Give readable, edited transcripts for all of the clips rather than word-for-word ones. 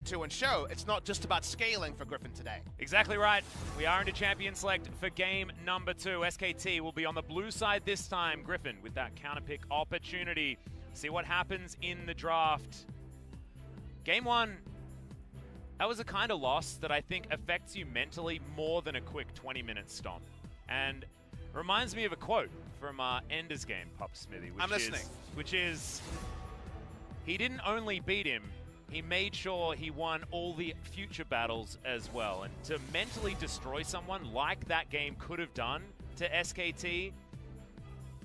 to and show it's not just about scaling for Griffin today. Exactly right. We are into champion select for game number 2. SKT will be on the blue side this time. Griffin with that counter pick opportunity. See what happens in the draft. Game 1, that was a kind of loss that I think affects you mentally more than a quick 20-minute stomp. And reminds me of a quote from Ender's Game, Pop Smithy. I'm listening. Which is, he didn't only beat him, he made sure he won all the future battles as well. And to mentally destroy someone like that game could have done to SKT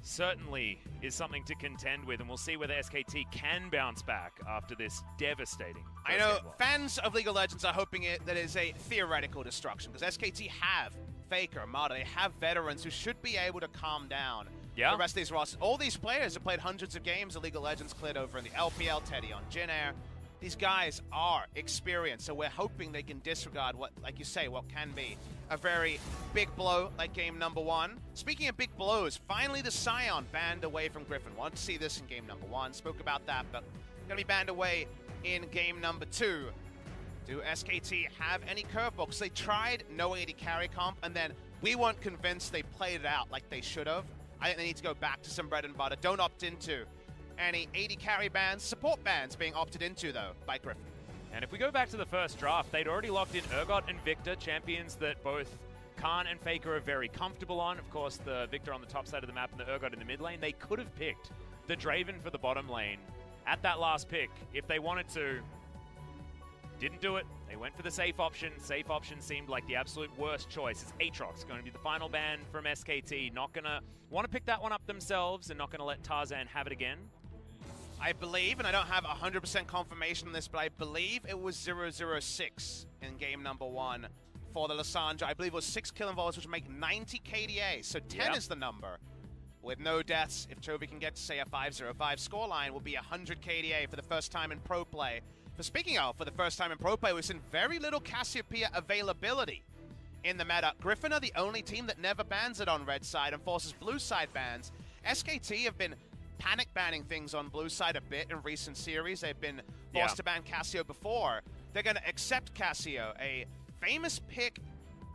certainly is something to contend with, and we'll see whether SKT can bounce back after this devastating. I know fans of League of Legends are hoping that is a theoretical destruction, because SKT have Faker, Mata, they have veterans who should be able to calm down the rest of these rosters. All these players have played hundreds of games of League of Legends, cleared over in the LPL, Teddy on Jin Air. These guys are experienced, so we're hoping they can disregard what, like you say, what can be a very big blow like game number 1. Speaking of big blows, finally the Scion banned away from Griffin. Wanted to see this in game number 1. Spoke about that, but going to be banned away in game number 2. Do SKT have any curveballs? They tried no AD carry comp, and then we weren't convinced they played it out like they should have. I think they need to go back to some bread and butter. Don't opt into any AD carry bans, support bans being opted into, though, by Griffin. And if we go back to the first draft, they'd already locked in Urgot and Victor, champions that both Khan and Faker are very comfortable on. Of course, the Victor on the top side of the map and the Urgot in the mid lane. They could have picked the Draven for the bottom lane at that last pick if they wanted to. Didn't do it. They went for the safe option. Safe option seemed like the absolute worst choice. It's Aatrox going to be the final ban from SKT. Not going to want to pick that one up themselves and not going to let Tarzan have it again. I believe, and I don't have 100% confirmation on this, but I believe it was 006 in game number 1 for the Lissandra. I believe it was 6 kill involves, which would make 90 KDA. So 10 is the number. With no deaths, if Chovy can get to, say, a 5-0-5 scoreline, will be 100 KDA for the first time in pro play. But speaking of, for the first time in pro play, we've seen very little Cassiopeia availability in the meta. Griffin are the only team that never bans it on red side and forces blue side bans. SKT have been panic banning things on blue side a bit in recent series. They've been forced to ban Cassio before. They're going to accept Cassio, a famous pick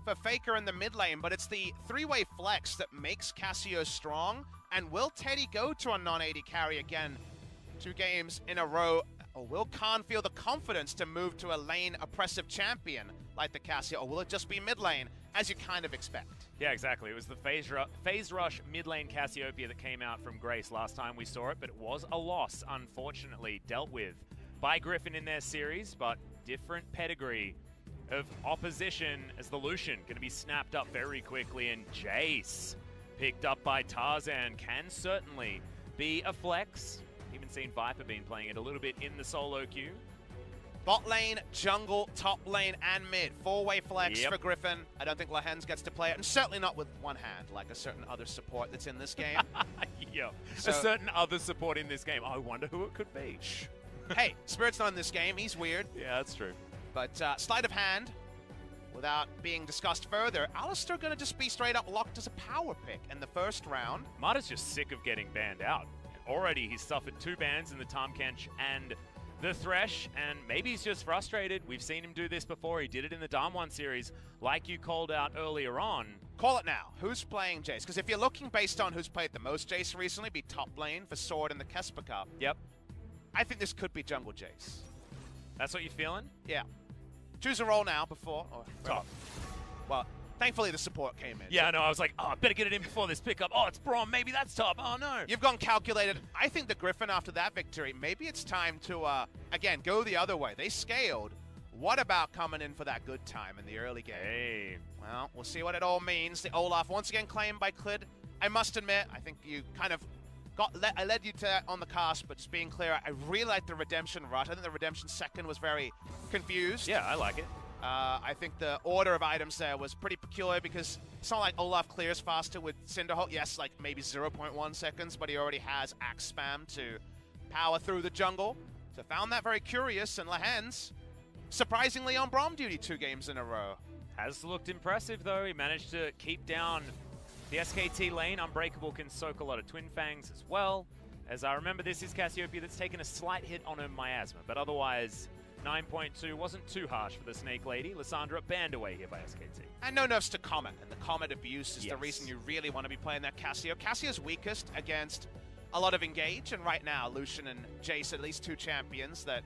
for Faker in the mid lane, but it's the 3-way flex that makes Cassio strong. And will Teddy go to a non-AD carry again 2 games in a row? Or will Khan feel the confidence to move to a lane oppressive champion like the Cassio? Or will it just be mid lane, as you kind of expect? Yeah, exactly. It was the phase rush mid lane Cassiopeia that came out from Grace last time we saw it, but it was a loss, unfortunately, dealt with by Griffin in their series, but different pedigree of opposition as the Lucian going to be snapped up very quickly, and Jace picked up by Tarzan can certainly be a flex. Even seen Viper been playing it a little bit in the solo queue. Bot lane, jungle, top lane, and mid. 4-way flex for Griffin. I don't think Lahens gets to play it, and certainly not with one hand, like a certain other support that's in this game. So, a certain other support in this game. I wonder who it could be. Hey, Spirit's not in this game. He's weird. Yeah, that's true. But sleight of hand, without being discussed further, Alistar going to just be straight up locked as a power pick in the first round. Mata's just sick of getting banned out. Already, he's suffered 2 bans in the Tahm-Kench and the Thresh, and maybe he's just frustrated. We've seen him do this before. He did it in the Dam1 series, like you called out earlier on. Call it now. Who's playing Jace? Because if you're looking based on who's played the most Jace recently, be top lane for Sword and the Kesper Cup. Yep. I think this could be jungle Jace. That's what you're feeling? Yeah. Choose a role now before. Or top. Well, thankfully the support came in. Yeah, no, I was like, oh, I better get it in before this pickup. Oh, it's Braum. Maybe that's top. Oh, no. You've gone calculated. I think the Griffin, after that victory, maybe it's time to, again, go the other way. They scaled. What about coming in for that good time in the early game? Hey. Well, we'll see what it all means. The Olaf, once again claimed by Clid. I must admit, I think you kind of I led you to that on the cast, but just being clear, I really like the Redemption rush. I think the Redemption second was very confused. Yeah, I like it. I think the order of items there was pretty peculiar because it's not like Olaf clears faster with Cinderhawk. Yes, like maybe 0.1 seconds, but he already has axe spam to power through the jungle. So found that very curious, and Lahens surprisingly on Braum duty 2 games in a row. Has looked impressive though. He managed to keep down the SKT lane. Unbreakable can soak a lot of Twin Fangs as well. As I remember, this is Cassiopeia that's taken a slight hit on her miasma, but otherwise 9.2 wasn't too harsh for the Snake Lady. Lissandra banned away here by SKT. And no nerfs to Comet, and the Comet abuse is the reason you really want to be playing that Cassio. Cassio's weakest against a lot of engage, and right now, Lucian and Jace, at least two champions that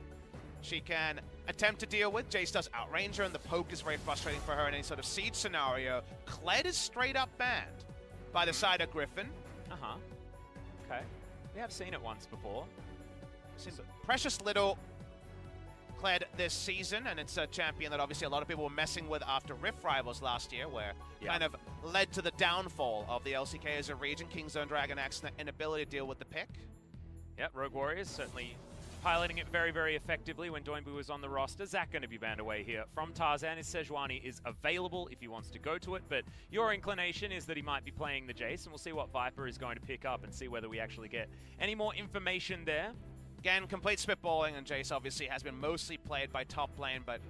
she can attempt to deal with. Jace does outrange her, and the poke is very frustrating for her in any sort of siege scenario. Kled is straight up banned by the side of Griffin. Okay. We have seen it once before. Precious little Kled this season, and it's a champion that obviously a lot of people were messing with after Rift Rivals last year, where kind of led to the downfall of the LCK as a region. Kingzone Dragon X inability to deal with the pick. Yep, Rogue Warriors certainly piloting it very, very effectively when Doinbu was on the roster. Zach going to be banned away here from Tarzan. His Sejuani is available if he wants to go to it, but your inclination is that he might be playing the Jace, and we'll see what Viper is going to pick up and see whether we actually get any more information there. Again, complete spitballing, and Jace obviously has been mostly played by top lane, but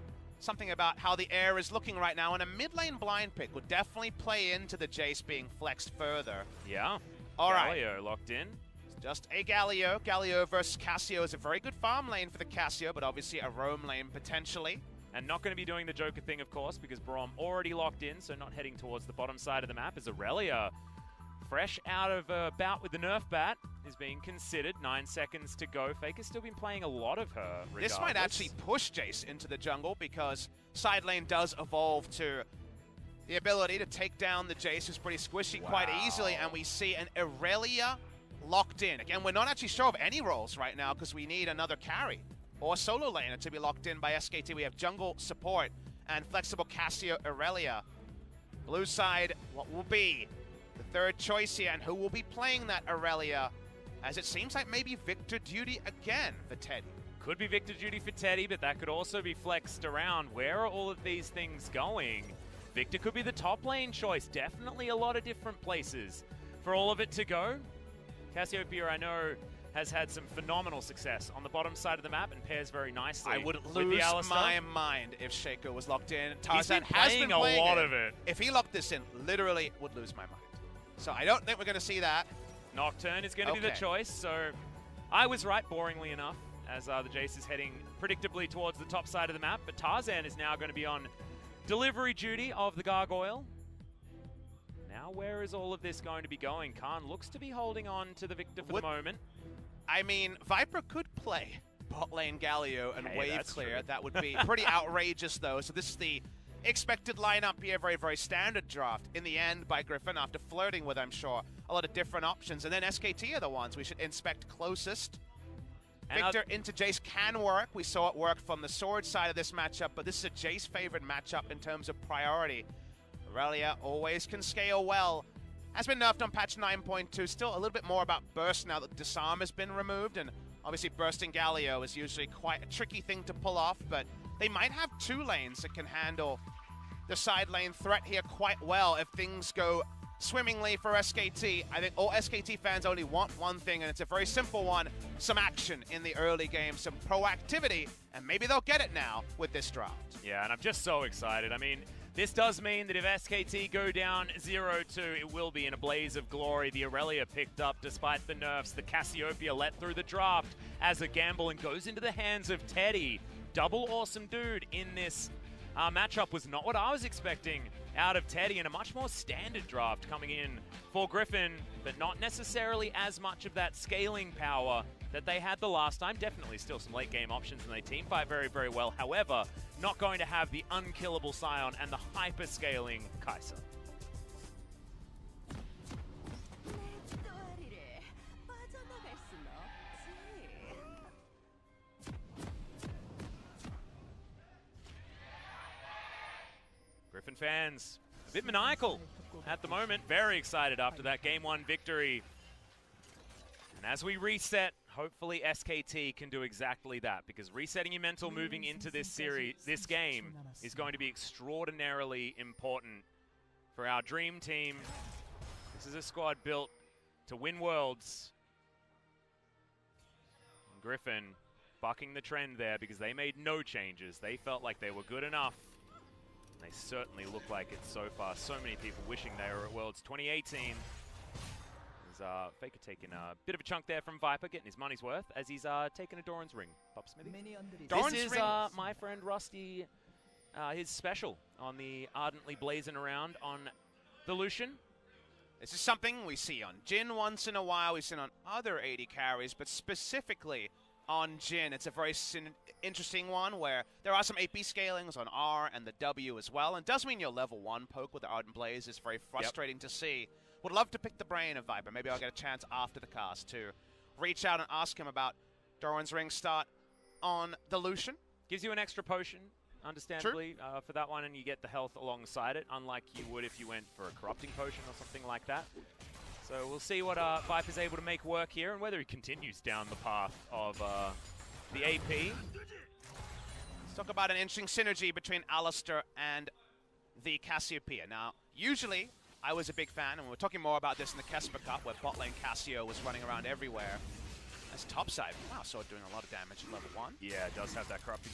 something about how the air is looking right now, and a mid lane blind pick would definitely play into the Jace being flexed further. Yeah. All right. Galio locked in. Just a Galio. Galio versus Cassio is a very good farm lane for the Cassio, but obviously a roam lane potentially. And not going to be doing the Joker thing, of course, because Braum already locked in, so not heading towards the bottom side of the map. As Aurelia, fresh out of a bout with the Nerf bat, is being considered. 9 seconds to go. Faker's still been playing a lot of her, regardless. This might actually push Jace into the jungle, because side lane does evolve to the ability to take down the Jace, who's pretty squishy quite easily, and we see an Aurelia locked in. Again, we're not actually sure of any roles right now because we need another carry or solo laner to be locked in by SKT. We have jungle support and flexible Cassio Aurelia. Blue side, what will be the third choice here, and who will be playing that Aurelia? As it seems like maybe Victor Duty again for Teddy. Could be Victor Duty for Teddy, but that could also be flexed around. Where are all of these things going? Victor could be the top lane choice. Definitely a lot of different places for all of it to go. Cassiopeia, I know, has had some phenomenal success on the bottom side of the map and pairs very nicely. I would lose my mind if Shaco was locked in. Tarzan has been playing a lot of it. If he locked this in, literally would lose my mind. So I don't think we're going to see that. Nocturne is going to be the choice, so I was right, boringly enough, as the Jace is heading predictably towards the top side of the map, but Tarzan is now going to be on delivery duty of the Gargoyle. Now, where is all of this going to be going? Khan looks to be holding on to the Victor for the moment. I mean, Viper could play bot lane Galio and wave clear. True. That would be pretty outrageous, though. So this is the expected lineup here. Very, very standard draft in the end by Griffin after flirting with, I'm sure, a lot of different options. And then SKT are the ones we should inspect closest. And Victor into Jace can work. We saw it work from the sword side of this matchup, but this is a Jace favored matchup in terms of priority. Aurelia always can scale well. Has been nerfed on patch 9.2. Still a little bit more about burst now that disarm has been removed, and obviously bursting Galio is usually quite a tricky thing to pull off, but they might have two lanes that can handle the side lane threat here quite well if things go swimmingly for SKT. I think all SKT fans only want one thing, and it's a very simple one: some action in the early game, some proactivity, and maybe they'll get it now with this draft. Yeah, and I'm just so excited. I mean, this does mean that if SKT go down 0-2, it will be in a blaze of glory. The Aurelia picked up despite the nerfs. The Cassiopeia let through the draft as a gamble and goes into the hands of Teddy. Double awesome dude in this matchup was not what I was expecting out of Teddy, and a much more standard draft coming in for Griffin, but not necessarily as much of that scaling power that they had the last time. Definitely still some late game options, and they team fight very, very well. However, not going to have the unkillable Sion and the hyper scaling Kai'Sa. Griffin fans, a bit maniacal at the moment. Very excited after that Game 1 victory. And as we reset, hopefully SKT can do exactly that, because resetting your mental moving into this series, this game, is going to be extraordinarily important for our dream team. This is a squad built to win worlds. And Griffin bucking the trend there because they made no changes. They felt like they were good enough. They certainly look like it so far. So many people wishing they were at Worlds 2018. as Faker taking a bit of a chunk there from Viper, getting his money's worth, as he's taking a Doran's ring. Pop Smithy. This is my friend Rusty, his special on the Ardently Blazing Around on the Lucian. This is something we see on Jhin once in a while, we've seen on other AD carries, but specifically on Jhin, it's a very interesting one where there are some AP scalings on R and the W as well, and does mean your level 1 poke with the Ardent Blaze is very frustrating to see. Would love to pick the brain of Viper. Maybe I'll get a chance after the cast to reach out and ask him about Doran's ring start on the Lucian. Gives you an extra potion, understandably, for that one, and you get the health alongside it, unlike you would if you went for a corrupting potion or something like that. So we'll see what Viper's able to make work here, and whether he continues down the path of the AP. Let's talk about an interesting synergy between Alistar and the Cassiopeia. Now, usually, I was a big fan, and we're talking more about this in the Kesper Cup, where bot lane Cassio was running around everywhere. That's topside. Wow, Sword doing a lot of damage at level 1. Yeah, it does have that corrupting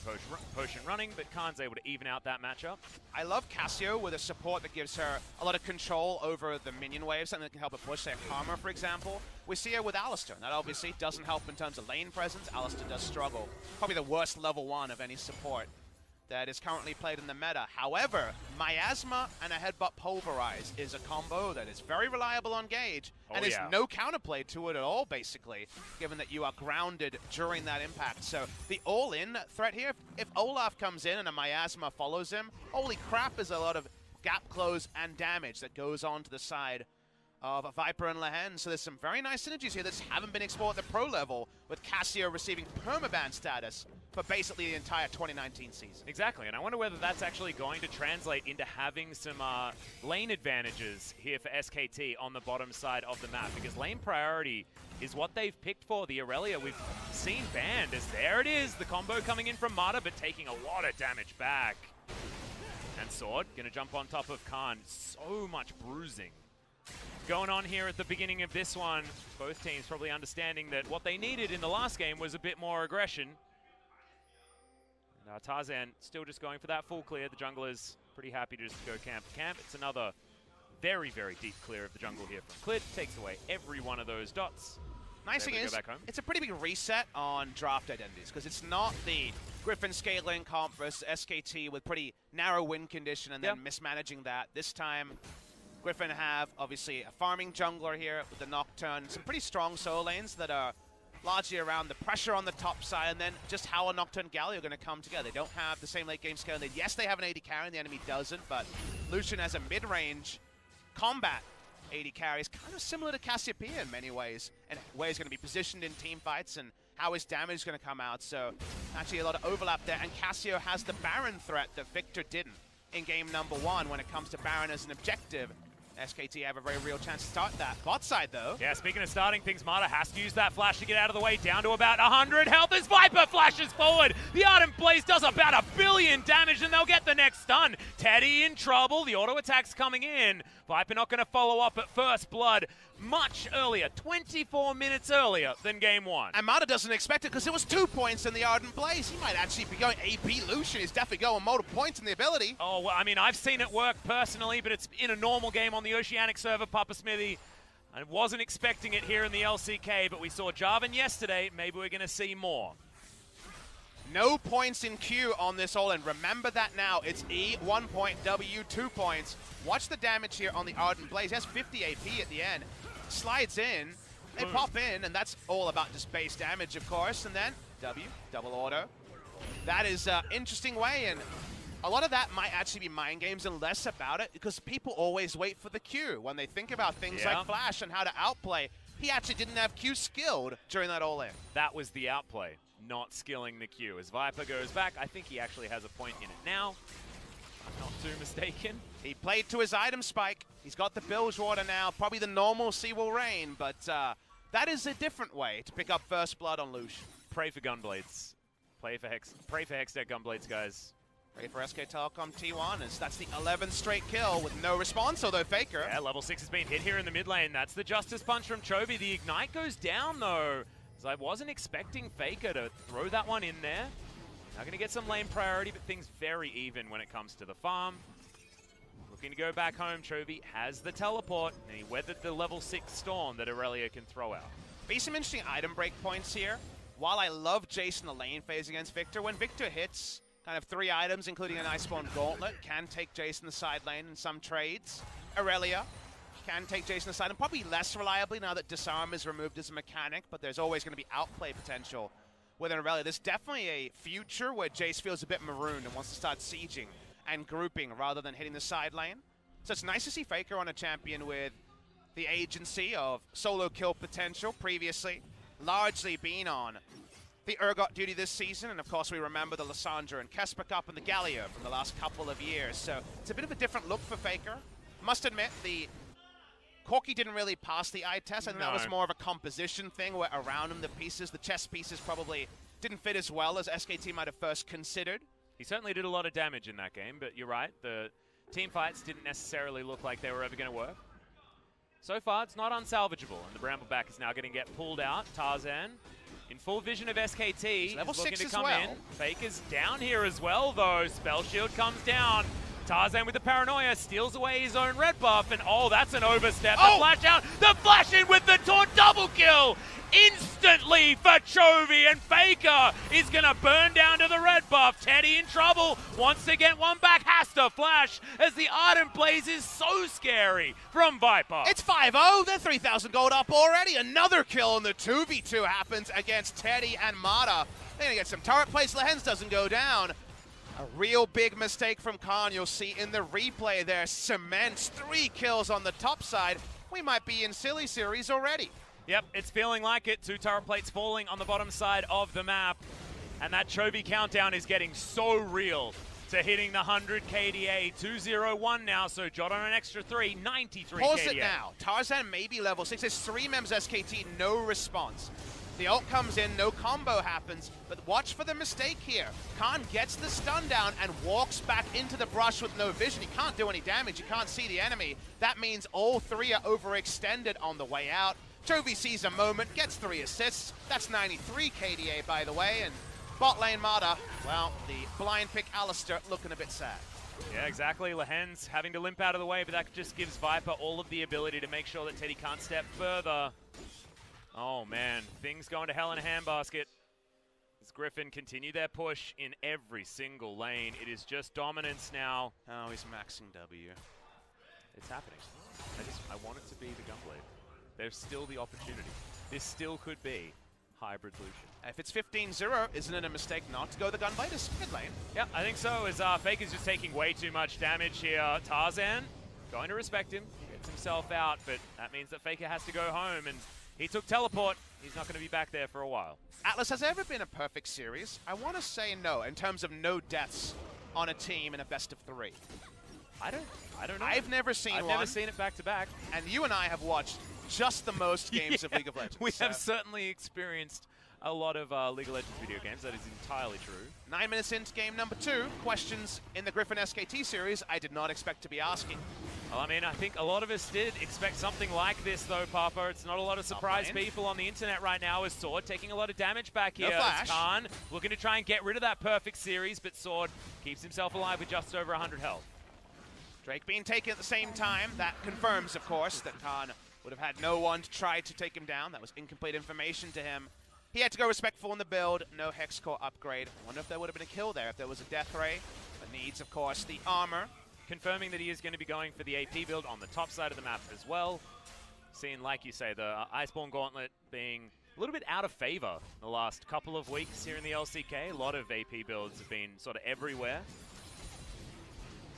potion running, but Khan's able to even out that matchup. I love Cassio with a support that gives her a lot of control over the minion wave, something that can help her push, say, Karma, for example. We see her with Alistar. That obviously doesn't help in terms of lane presence. Alistar does struggle. Probably the worst level 1 of any support that is currently played in the meta. However, Miasma and a Headbutt Pulverize is a combo that is very reliable on Gauge, and is no counterplay to it at all, basically, given that you are grounded during that impact. So the all-in threat here, if Olaf comes in and a Miasma follows him, holy crap, is a lot of gap close and damage that goes on to the side of Viper and Lehen. So there's some very nice synergies here that haven't been explored at the pro level, with Cassio receiving permaban status for basically the entire 2019 season. Exactly, and I wonder whether that's actually going to translate into having some lane advantages here for SKT on the bottom side of the map, because lane priority is what they've picked for. The Aurelia we've seen banned, as there it is, the combo coming in from Mata, but taking a lot of damage back. And Sword gonna jump on top of Khan. So much bruising going on here at the beginning of this one. Both teams probably understanding that what they needed in the last game was a bit more aggression. And Tarzan still just going for that full clear. The jungler's pretty happy to just go camp to camp. It's another very, very deep clear of the jungle here from Clit. Takes away every one of those dots. Nice thing is, it's a pretty big reset on draft identities, because it's not the Griffin scaling comp versus SKT with pretty narrow win condition and then mismanaging that. This time, Griffin have, obviously, a farming jungler here with the Nocturne. Some pretty strong solo lanes that are largely around the pressure on the top side, and then just how a Nocturne Galio are going to come together. They don't have the same late game scale. Yes, they have an AD carry, and the enemy doesn't, but Lucian has a mid-range combat AD carry. Is kind of similar to Cassiopeia in many ways, and where he's going to be positioned in team fights and how his damage is going to come out. So actually a lot of overlap there, and Cassio has the Baron threat that Victor didn't in game number 1 when it comes to Baron as an objective. SKT have a very real chance to start that. Bot side, though. Yeah, speaking of starting things, Mata has to use that flash to get out of the way. Down to about 100 health as Viper flashes forward. The Ardent Blaze does about 1 billion damage, and they'll get the next stun. Teddy in trouble. The auto attack's coming in. Viper not going to follow up at first blood much earlier, 24 minutes earlier than game 1. And Mata doesn't expect it, because it was 2 points in the Ardent Blaze. He might actually be going AP Lucian. He's definitely going multiple points in the ability. Oh, well, I mean, I've seen it work personally, but it's in a normal game on the Oceanic server, Papa Smithy. I wasn't expecting it here in the LCK, but we saw Jarvan yesterday. Maybe we're going to see more. No points in Q on this all-in. Remember that now. It's E, 1 point, W, 2 points. Watch the damage here on the Ardent Blaze. He has 50 AP at the end. Slides in, they pop in, and that's all about just base damage, of course. And then W, double auto. That is an interesting way, and a lot of that might actually be mind games and less about it, because people always wait for the Q when they think about things like Flash and how to outplay. He actually didn't have Q skilled during that all-in. That was the outplay, not skilling the Q. As Viper goes back, I think he actually has a point in it now. I'm not too mistaken. He played to his item spike. He's got the Bilgewater now. Probably the normal Sea will Rain, but that is a different way to pick up first blood on Lucian. Pray for Gunblades. Pray for Hextech Gunblades, guys. Pray for SK Telecom T1, as that's the 11th straight kill with no response, although Faker. Yeah, level 6 has been hit here in the mid lane. That's the Justice Punch from Chovy. The Ignite goes down, though, as I wasn't expecting Faker to throw that one in there. Now going to get some lane priority, but things very even when it comes to the farm. Looking to go back home, Chovy has the teleport, and he weathered the level 6 storm that Aurelia can throw out. Be some interesting item break points here. While I love Jace in the lane phase against Victor, when Victor hits kind of 3 items, including an Iceborne Gauntlet, can take Jace in the side lane in some trades. Aurelia can take Jace in the side, and probably less reliably now that Disarm is removed as a mechanic, but there's always going to be outplay potential with an Aurelia. There's definitely a future where Jace feels a bit marooned and wants to start sieging and grouping rather than hitting the side lane. So it's nice to see Faker on a champion with the agency of solo kill potential, previously largely been on the Urgot duty this season, and of course we remember the Lysandra and Kesper Cup and the Galio from the last couple of years. So it's a bit of a different look for Faker. Must admit, the Corki didn't really pass the eye test. I think that was more of a composition thing where around him the pieces, the chess pieces probably didn't fit as well as SKT might have first considered. He certainly did a lot of damage in that game, but you're right, the team fights didn't necessarily look like they were ever going to work. So far, it's not unsalvageable, and the Brambleback is now going to get pulled out. Tarzan, in full vision of SKT, is looking to come in. Faker's down here as well, though. Spell Shield comes down. Tarzan with the paranoia steals away his own red buff, and oh, that's an overstep. The flash out, the flash in with the taunt, double kill instantly for Chovy, and Faker is going to burn down to the red buff. Teddy in trouble, wants to get one back, has to flash as the Ardent Blaze is so scary from Viper. It's 5-0, they're 3,000 gold up already. Another kill, and the 2v2 happens against Teddy and Mata. They're going to get some turret plates, Lehens doesn't go down. A real big mistake from Khan, you'll see in the replay there. Cements 3 kills on the top side. We might be in silly series already. Yep, it's feeling like it. 2 turret plates falling on the bottom side of the map. And that Chovy countdown is getting so real to hitting the 100 KDA. 201 now, so jot on an extra 3, 93 Pause KDA. it now. Tarzan may be level 6. There's 3 members SKT, no response. The ult comes in, no combo happens, but watch for the mistake here. Khan gets the stun down and walks back into the brush with no vision. He can't do any damage, he can't see the enemy. That means all 3 are overextended on the way out. Chovy sees a moment, gets 3 assists. That's 93 KDA, by the way, and bot lane Mata, well, the blind pick Alistair looking a bit sad. Yeah, exactly. Lehens having to limp out of the way, but that just gives Viper all of the ability to make sure that Teddy can't step further. Oh man, things going to hell in a handbasket. As Griffin continue their push in every single lane. It is just dominance now. Oh, he's maxing W. It's happening. I want it to be the Gunblade. There's still the opportunity. This still could be Hybrid Lucian. If it's 15-0, isn't it a mistake not to go the Gunblade? It's mid lane. Yeah, I think so, as Faker's just taking way too much damage here. Tarzan, going to respect him, gets himself out, but that means that Faker has to go home, and he took teleport. He's not going to be back there for a while. Atlas, has there ever been a perfect series? I want to say no, in terms of no deaths on a team in a best of 3. I don't know. I've never seen one. I've never seen it back to back. And you and I have watched just the most games of League of Legends. We have certainly experienced a lot of League of Legends video games. That is entirely true. 9 minutes into game number 2. Questions in the Griffin SKT series I did not expect to be asking. Well, I mean, I think a lot of us did expect something like this, though, Papa. It's not a lot of surprise people on the internet right now, as Sword taking a lot of damage back here. No flash. Khan looking to try and get rid of that perfect series, but Sword keeps himself alive with just over 100 health. Drake being taken at the same time. That confirms, of course, that Khan would have had no one to try to take him down. That was incomplete information to him. He had to go respectful in the build. No Hex Core upgrade. I wonder if there would have been a kill there if there was a Death Ray. But needs, of course, the armor. Confirming that he is going to be going for the AP build on the top side of the map as well. Seeing, like you say, the Iceborne Gauntlet being a little bit out of favor the last couple of weeks here in the LCK. A lot of AP builds have been sort of everywhere.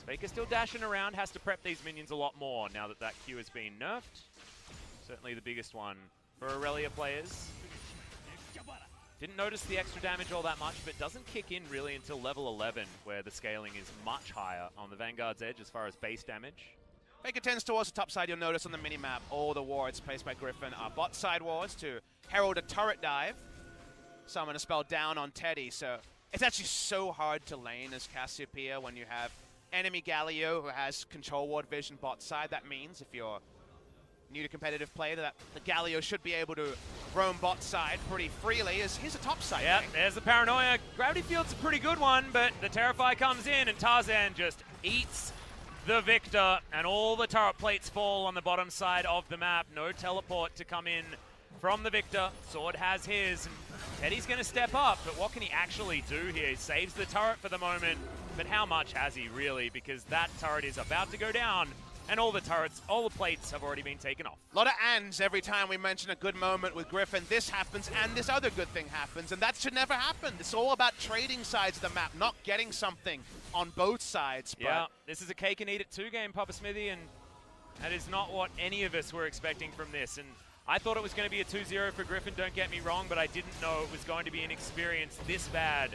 Faker still dashing around, has to prep these minions a lot more now that that Q has been nerfed. Certainly the biggest one for Aurelia players. Didn't notice the extra damage all that much, but doesn't kick in really until level 11, where the scaling is much higher on the Vanguard's edge as far as base damage. Faker tends towards the top side. You'll notice on the minimap all the wards placed by Griffin are bot side wards to herald a turret dive. Summon a spell down on Teddy, so it's actually so hard to lane as Cassiopeia when you have enemy Galio who has control ward vision bot side. That means if you're new to competitive play, that the Galio should be able to roam bot side pretty freely, as here's a top side. Yeah, there's the paranoia. Gravity Field's a pretty good one, but the Terrify comes in and Tarzan just eats the victor, and all the turret plates fall on the bottom side of the map. No teleport to come in from the victor. Sword has his. Teddy's going to step up, but what can he actually do here? He saves the turret for the moment, but how much has he really? Because that turret is about to go down, and all the turrets, all the plates have already been taken off. A lot of ands every time we mention a good moment with Griffin. This happens, and this other good thing happens, and that should never happen. It's all about trading sides of the map, not getting something on both sides. But yeah, this is a cake and eat it 2 game, Papa Smithy, and that is not what any of us were expecting from this. And I thought it was going to be a 2-0 for Griffin, don't get me wrong, but I didn't know it was going to be an experience this bad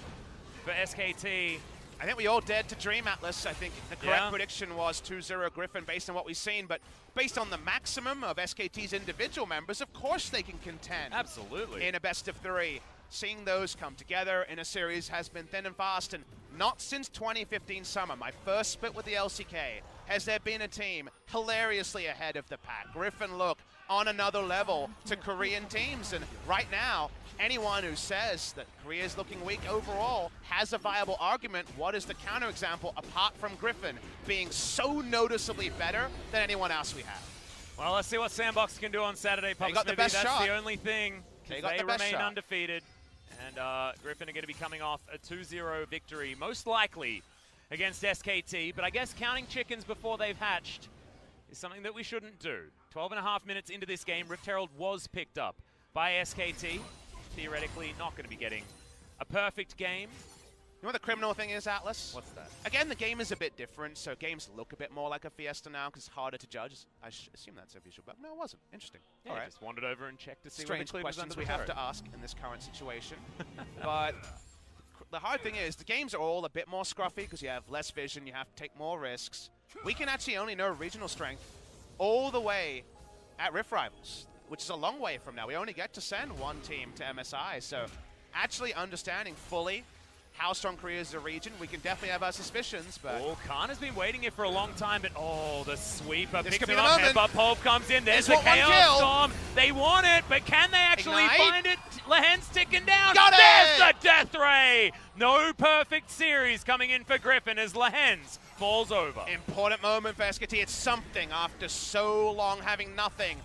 for SKT. I think we all dared to dream, Atlas. I think the correct prediction was 2-0 Griffin based on what we've seen, but based on the maximum of SKT's individual members, of course they can contend. Absolutely. In a best of 3. Seeing those come together in a series has been thin and fast, and not since 2015 summer, my first split with the LCK, has there been a team hilariously ahead of the pack. Griffin look on another level to Korean teams, and right now, anyone who says that Korea is looking weak overall has a viable argument. What is the counterexample apart from Griffin being so noticeably better than anyone else we have? Well, let's see what Sandbox can do on Saturday, Papa got the Smithy. best That's shot. the only thing. They remain undefeated. And Griffin are going to be coming off a 2-0 victory, most likely against SKT. But I guess counting chickens before they've hatched is something that we shouldn't do. 12.5 minutes into this game, Rift Herald was picked up by SKT. Theoretically, not going to be getting a perfect game. You know what the criminal thing is, Atlas? What's that? Again, the game is a bit different, so games look a bit more like a Fiesta now because it's harder to judge. I assume that's a visual bug. No, it wasn't. Interesting. Yeah, all right. Just wandered over and checked to see Strange what the questions we have to ask in this current situation. But the hard thing is the games are all a bit more scruffy because you have less vision, you have to take more risks. We can actually only know regional strength all the way at Rift Rivals, which is a long way from now. We only get to send one team to MSI, so actually understanding fully how strong Korea is as a region, we can definitely have our suspicions, but... Oh, Khan has been waiting here for a long time, but oh, the sweeper this picks could it be the up, moment. but Pulp comes in, there's a One Chaos kill. Storm. They want it, but can they actually Ignite. find it? Lehen's ticking down. Got There's it. the Death Ray. No perfect series coming in for Griffin as Lehen's falls over. Important moment for SKT. It's something after so long having nothing.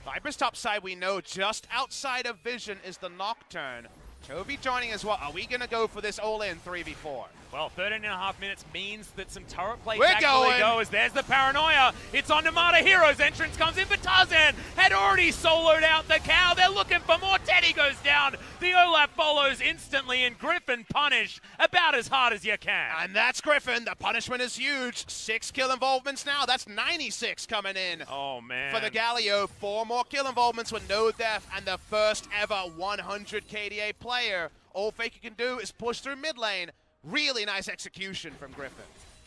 Viper's top side, we know just outside of vision is the Nocturne. Toby joining as well. Are we going to go for this all-in 3v4? Well, 13.5 minutes means that some turret plates We're actually going. go as there's the paranoia. It's on Namada Heroes. Entrance comes in, but Tarzan had already soloed out the cow. They're looking for more. Teddy goes down. The Olaf follows instantly, and Griffin punished about as hard as you can. And that's Griffin. The punishment is huge. 6 kill involvements now. That's 96 coming in. Oh, man. For the Galio, 4 more kill involvements with no death, and the first ever 100 KDA player. All Faker can do is push through mid lane. Really nice execution from Griffin.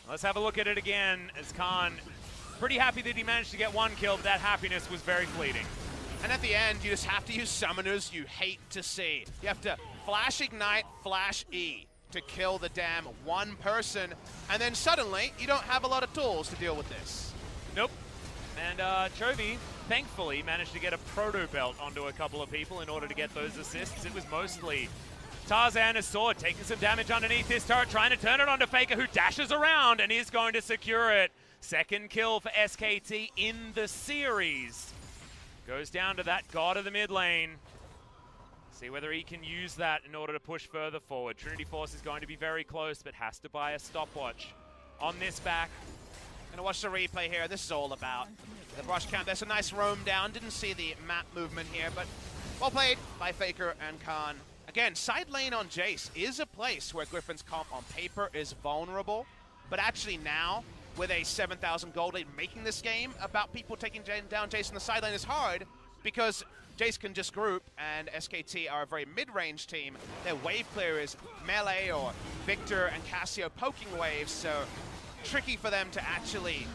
Let's have a look at it again as Khan pretty happy that he managed to get 1 kill, but that happiness was very fleeting. And at the end, you just have to use summoners you hate to see. You have to flash ignite, flash E to kill the damn one person, and then suddenly you don't have a lot of tools to deal with this. Nope. And Chovy, thankfully, managed to get a proto belt onto a couple of people in order to get those assists. It was mostly Tarzan, his sword, taking some damage underneath his turret, trying to turn it onto Faker, who dashes around and is going to secure it. Second kill for SKT in the series. Goes down to that god of the mid lane. See whether he can use that in order to push further forward. Trinity Force is going to be very close, but has to buy a stopwatch on this back. Gonna watch the replay here. This is all about the brush count. There's a nice roam down. Didn't see the map movement here, but well played by Faker and Khan. Again, side lane on Jace is a place where Griffin's comp on paper is vulnerable, but actually now, with a 7,000 gold lead, making this game about people taking down Jace on the side lane is hard because Jace can just group, and SKT are a very mid-range team. Their wave clear is Melee or Victor and Cassio poking waves, so tricky for them to actually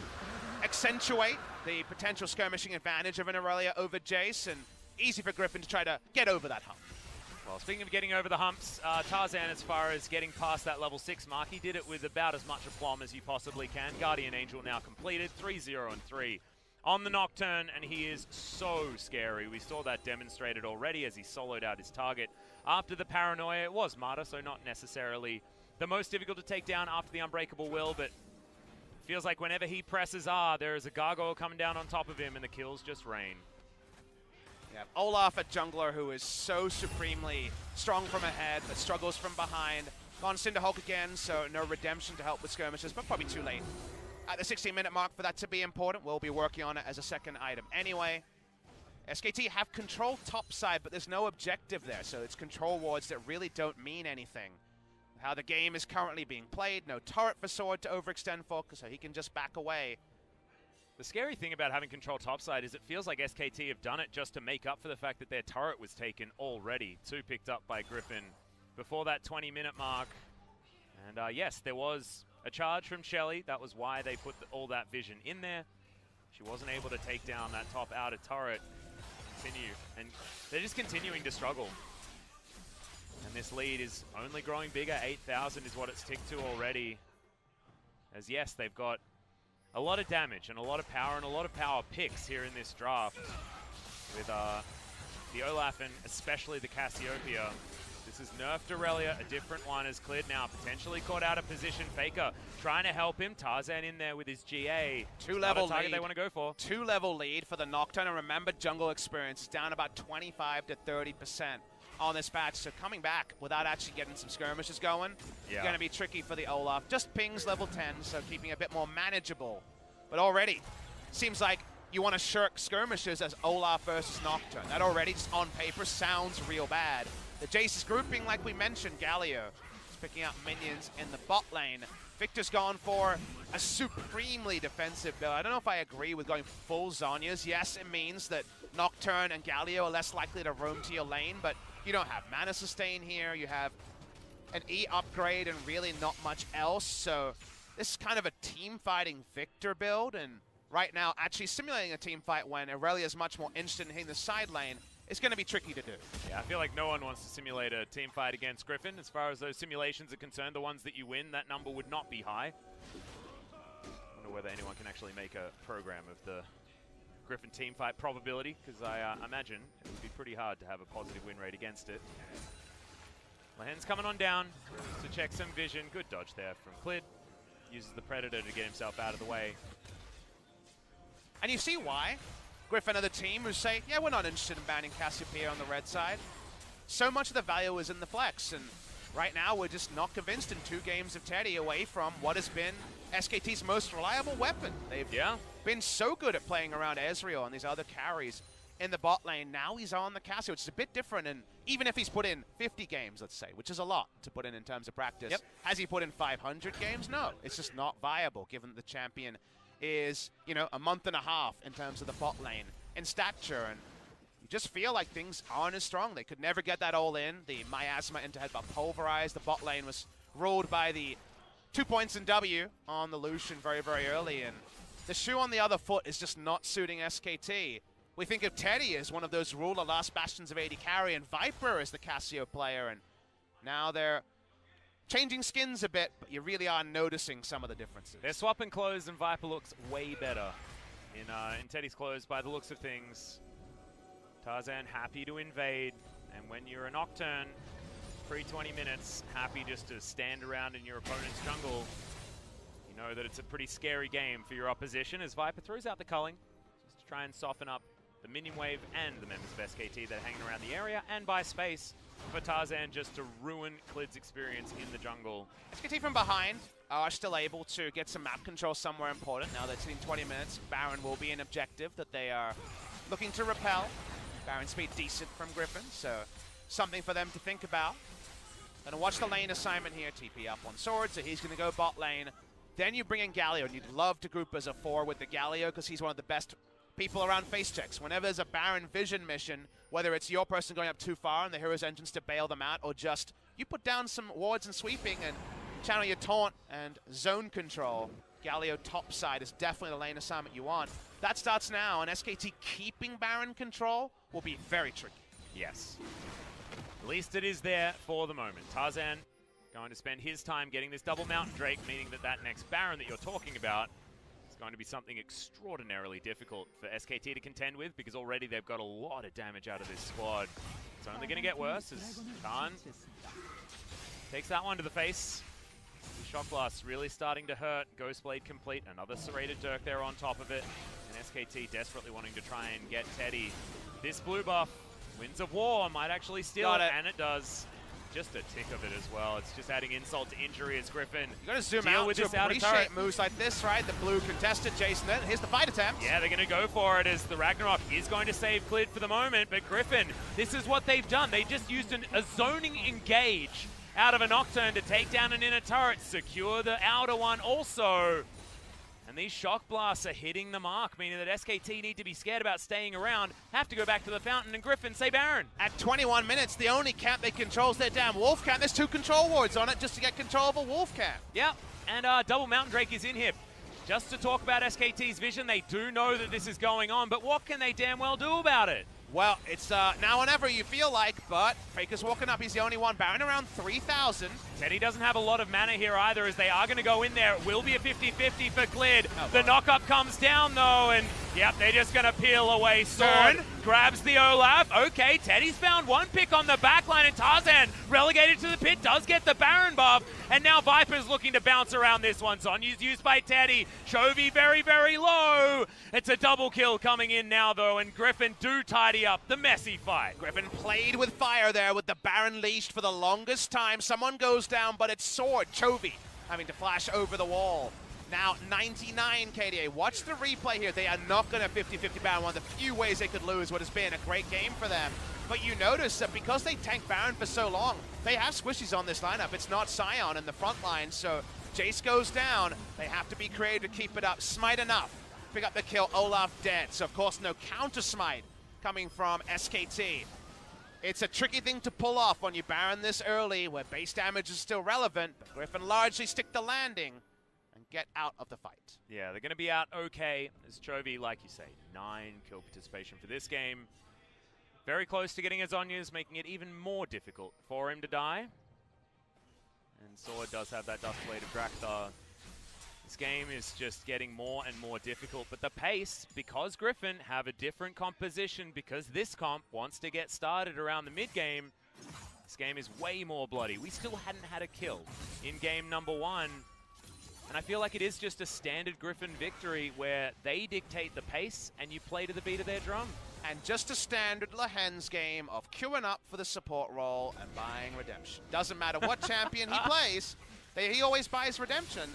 accentuate the potential skirmishing advantage of an Aurelia over Jace, and easy for Griffin to try to get over that hump. Well, speaking of getting over the humps, Tarzan, as far as getting past that level 6 mark, he did it with about as much aplomb as you possibly can. Guardian Angel now completed, 3-0 and 3 on the Nocturne, and he is so scary. We saw that demonstrated already as he soloed out his target. After the paranoia, it was Marta, so not necessarily the most difficult to take down after the Unbreakable Will, but Feels like whenever he presses R, there is a gargoyle coming down on top of him, and the kills just rain. Yeah, Olaf, a jungler who is so supremely strong from ahead, but struggles from behind. Gone Cinderhulk again, so no redemption to help with skirmishes, but probably too late. At the 16-minute mark for that to be important, we'll be working on it as a second item. Anyway, SKT have control topside, but there's no objective there, so it's control wards that really don't mean anything. How the game is currently being played, no turret for Sword to overextend for, so he can just back away. The scary thing about having control topside is it feels like SKT have done it just to make up for the fact that their turret was taken already. 2 picked up by Griffin before that 20-minute mark. And yes, there was a charge from Shelly. That was why they put all that vision in there. She wasn't able to take down that top outer turret. And they're just continuing to struggle. And this lead is only growing bigger. 8,000 is what it's ticked to already. As yes, they've got a lot of damage and a lot of power and a lot of power picks here in this draft. With the Olaf and especially the Cassiopeia. This is nerfed Aurelia, a different one is cleared now. Potentially caught out of position. Faker trying to help him. Tarzan in there with his GA. 2-level target lead. They want to go for. 2-level lead for the Nocturne. And remember, jungle experience is down about 25 to 30% on this patch. So coming back without actually getting some skirmishes going, going to be tricky for the Olaf. Just pings level 10, so keeping a bit more manageable. But already, seems like you want to shirk skirmishes as Olaf versus Nocturne. That already, just on paper, sounds real bad. The Jace is grouping, like we mentioned. Galio is picking out minions in the bot lane. Victor's gone for a supremely defensive build. I don't know if I agree with going full Zhonya's. Yes, it means that Nocturne and Galio are less likely to roam to your lane, but you don't have mana sustain here. You have an E upgrade and really not much else. So this is kind of a team-fighting Victor build, and right now actually simulating a team fight when Aurelia is much more interested in hitting the side lane. It's going to be tricky to do. Yeah, I feel like no one wants to simulate a team fight against Griffin. As far as those simulations are concerned, the ones that you win, that number would not be high. I wonder whether anyone can actually make a program of the Griffin team fight probability, because I imagine it would be pretty hard to have a positive win rate against it. Lahen's coming on down to check some vision. Good dodge there from Clid. Uses the Predator to get himself out of the way. And you see why? Griffin are the team who say, yeah, we're not interested in banning Cassiopeia on the red side. So much of the value is in the flex, and right now we're just not convinced in 2 games of Teddy away from what has been SKT's most reliable weapon. They've been so good at playing around Ezreal and these other carries in the bot lane. Now he's on the Cassio, which is a bit different, and even if he's put in 50 games, let's say, which is a lot to put in terms of practice, has he put in 500 games? No, it's just not viable given that the champion is, you know, a month and a half in terms of the bot lane in stature, and you just feel like things aren't as strong. They could never get that all in. The Miasma into headbutt pulverized. The bot lane was ruled by the 2 points in W on the Lucian very, very early, and the shoe on the other foot is just not suiting SKT. We think of Teddy as one of those ruler last bastions of AD carry, and Viper as the Cassio player, and now they're changing skins a bit, but you really are noticing some of the differences. They're swapping clothes, and Viper looks way better in Teddy's clothes by the looks of things. Tarzan happy to invade, and when you're a Nocturne, pre-20 minutes, happy just to stand around in your opponent's jungle, you know that it's a pretty scary game for your opposition as Viper throws out the culling, just to try and soften up the minion wave and the members of SKT that are hanging around the area, and buy space for Tarzan just to ruin Clid's experience in the jungle. SKT from behind are still able to get some map control somewhere important. Now that's in 20 minutes. Baron will be an objective that they are looking to repel. Baron speed decent from Griffin, so something for them to think about. Gonna watch the lane assignment here. TP up on Sword, so he's gonna go bot lane. Then you bring in Galio, and you'd love to group as a 4 with the Galio because he's one of the best people around face checks. Whenever there's a Baron vision mission, whether it's your person going up too far and the hero's entrance to bail them out, or just you put down some wards and sweeping and channel your taunt and zone control, Galio topside is definitely the lane assignment you want. That starts now, and SKT keeping Baron control will be very tricky. Yes. At least it is there for the moment. Tarzan going to spend his time getting this double Mountain Drake, meaning that that next Baron that you're talking about is going to be something extraordinarily difficult for SKT to contend with, because already they've got a lot of damage out of this squad. It's only going to get worse as Khan takes that one to the face. Shock Blast really starting to hurt. Ghost Blade complete. Another serrated Dirk there on top of it. And SKT desperately wanting to try and get Teddy. This blue buff, Winds of War, might actually steal it, and it does. Just a tick of it as well. It's just adding insult to injury as Griffin. You got to zoom out with to this appreciate moves like this, right? The blue contested Jason then. Here's the fight attempt. Yeah, they're going to go for it as the Ragnarok is going to save Clid for the moment. But Griffin, this is what they've done. They just used a zoning engage out of a Nocturne to take down an inner turret, secure the outer one also. And these Shock Blasts are hitting the mark, meaning that SKT need to be scared about staying around, have to go back to the fountain, and Griffin say Baron. At 21 minutes, the only camp they control is their damn Wolf camp. There's 2 control wards on it just to get control of a Wolf camp. Yeah, and Double Mountain Drake is in here. Just to talk about SKT's vision, they do know that this is going on, but what can they damn well do about it? Well, it's now or never you feel like, but Faker's walking up. He's the only one. Baron around 3,000. Teddy doesn't have a lot of mana here either, as they are going to go in there. It will be a 50-50 for Clid. The knock-up comes down, though, and, yep, they're just going to peel away. Sword grabs the Olaf. Okay, Teddy's found one pick on the backline, and Tarzan, relegated to the pit, does get the Baron buff. And now Viper's looking to bounce around this one. Zonya's used by Teddy. Chovy very, very low. It's a double kill coming in now, though, and Griffin do tidy up the messy fight. Griffin played with fire there with the Baron leashed for the longest time. Someone goes down, but it's Sword. Chovy having to flash over the wall. Now 99 KDA. Watch the replay here. They are not going to 50-50 Baron. One of the few ways they could lose what has been a great game for them. But you notice that because they tanked Baron for so long, they have squishies on this lineup. It's not Sion in the front line, so Jace goes down. They have to be creative to keep it up. Smite enough. Pick up the kill. Olaf dead. So of course no counter smite coming from SKT. It's a tricky thing to pull off when you Baron this early, where base damage is still relevant, but Griffin largely stick the landing and get out of the fight. Yeah, they're going to be out okay. As Chovy, like you say, 9 kill participation for this game. Very close to getting his Zonyas, making it even more difficult for him to die. And Sword does have that Dust Blade of Drakthar. This game is just getting more and more difficult, but the pace, because Griffin have a different composition, because this comp wants to get started around the mid-game, this game is way more bloody. We still hadn't had a kill in game number 1, and I feel like it is just a standard Griffin victory where they dictate the pace and you play to the beat of their drum. And just a standard Lehens game of queuing up for the support role and buying redemption. Doesn't matter what champion he plays, he always buys redemption.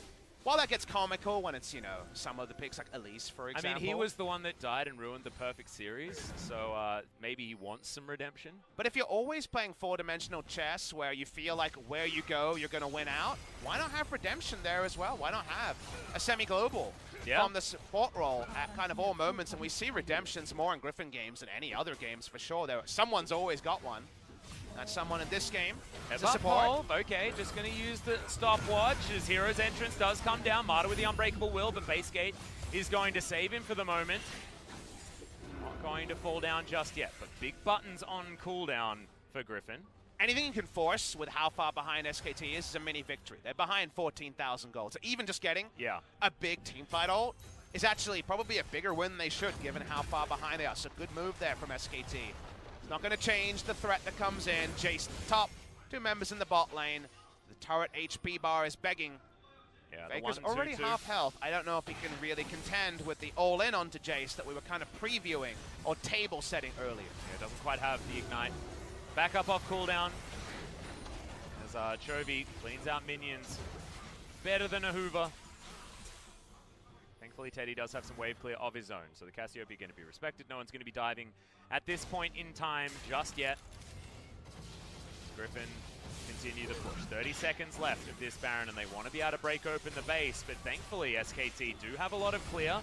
While that gets comical when it's, you know, some of the picks like Elise, for example. I mean, he was the one that died and ruined the perfect series, so maybe he wants some redemption. But if you're always playing 4-dimensional chess where you feel like where you go, you're going to win out, why not have redemption there as well? Why not have a semi-global from the support role at kind of all moments? And we see redemptions more in Griffin games than any other games for sure. Someone's always got one. That's someone in this game. As a support. Okay, just going to use the stopwatch as Hero's entrance does come down. Marta with the Unbreakable Will, but Basegate is going to save him for the moment. Not going to fall down just yet, but big buttons on cooldown for Griffin. Anything you can force with how far behind SKT is a mini victory. They're behind 14,000 gold. So even just getting a big teamfight ult is actually probably a bigger win than they should, given how far behind they are. So good move there from SKT. Not going to change the threat that comes in. Jace top, 2 members in the bot lane. The turret HP bar is begging. Yeah, Faker's already half health. I don't know if he can really contend with the all-in onto Jace that we were kind of previewing or table setting earlier. Yeah, doesn't quite have the ignite. Back up off cooldown as Chovy cleans out minions. Better than a Hoover. Thankfully, Teddy does have some wave clear of his own, so the Cassiopeia going to be respected. No one's going to be diving at this point in time just yet. Griffin continue the push. 30 seconds left of this Baron, and they want to be able to break open the base, but thankfully SKT do have a lot of clear.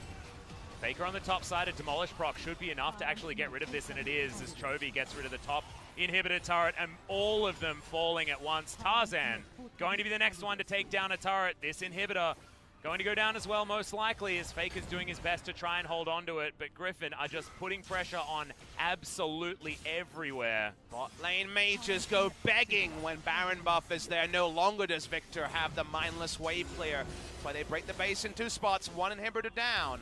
Faker on the top side, a Demolish proc should be enough to actually get rid of this, and it is, as Chovy gets rid of the top inhibitor turret, and all of them falling at once. Tarzan going to be the next one to take down a turret. This inhibitor going to go down as well, most likely, as Faker's doing his best to try and hold on to it, but Griffin are just putting pressure on absolutely everywhere. Bot lane mages go begging when Baron buff is there. No longer does Victor have the mindless wave clear, but they break the base in 2 spots, 1 inhibitor down.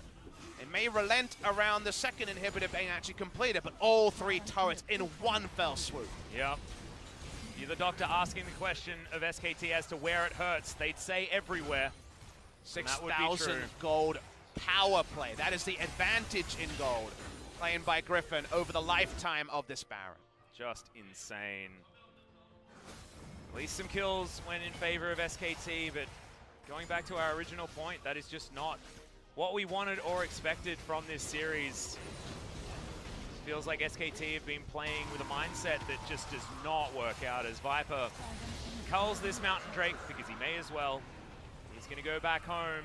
It may relent around the second inhibitor being actually completed, but all 3 turrets in 1 fell swoop. Yep. You're the doctor asking the question of SKT as to where it hurts. They'd say everywhere. 6,000 gold power play. That is the advantage in gold, playing by Griffin over the lifetime of this Baron. Just insane. At least some kills went in favor of SKT, but going back to our original point, that is just not what we wanted or expected from this series. Feels like SKT have been playing with a mindset that just does not work out as Viper culls this Mountain Drake because he may as well. He's going to go back home,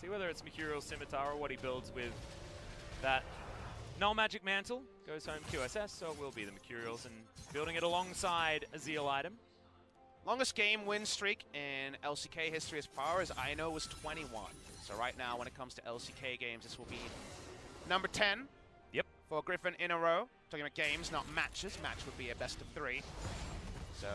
see whether it's Mercurial Scimitar or what he builds with that Null Magic Mantle. Goes home QSS, so it will be the Mercurials, and building it alongside a Zeal item. Longest game win streak in LCK history as far as I know was 21. So right now, when it comes to LCK games, this will be number 10. Yep. For Griffin in a row. Talking about games, not matches. Match would be a best of 3. So,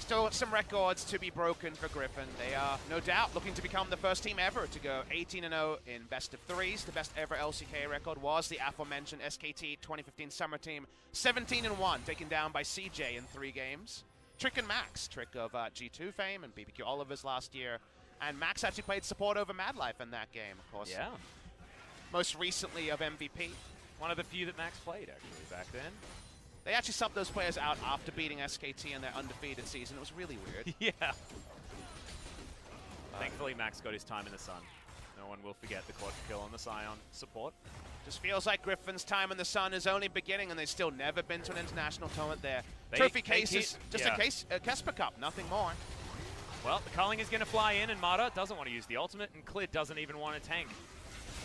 still some records to be broken for Griffin. They are, no doubt, looking to become the first team ever to go 18-0 in best of 3s. The best ever LCK record was the aforementioned SKT 2015 Summer Team. 17-1, taken down by CJ in 3 games. Trick and Max, Trick of G2 fame and BBQ Oliver's last year. And Max actually played support over Madlife in that game, of course. Yeah. Most recently of MVP. One of the few that Max played, actually, back then. They actually subbed those players out after beating SKT in their undefeated season. It was really weird. Yeah. Thankfully, Max got his time in the sun. No one will forget the quad kill on the Scion support. Just feels like Griffin's time in the sun is only beginning, and they've still never been to an international tournament there. Trophy case is just a Kesper Cup, nothing more. Well, the culling is going to fly in, and Mata doesn't want to use the ultimate, and Clid doesn't even want to tank.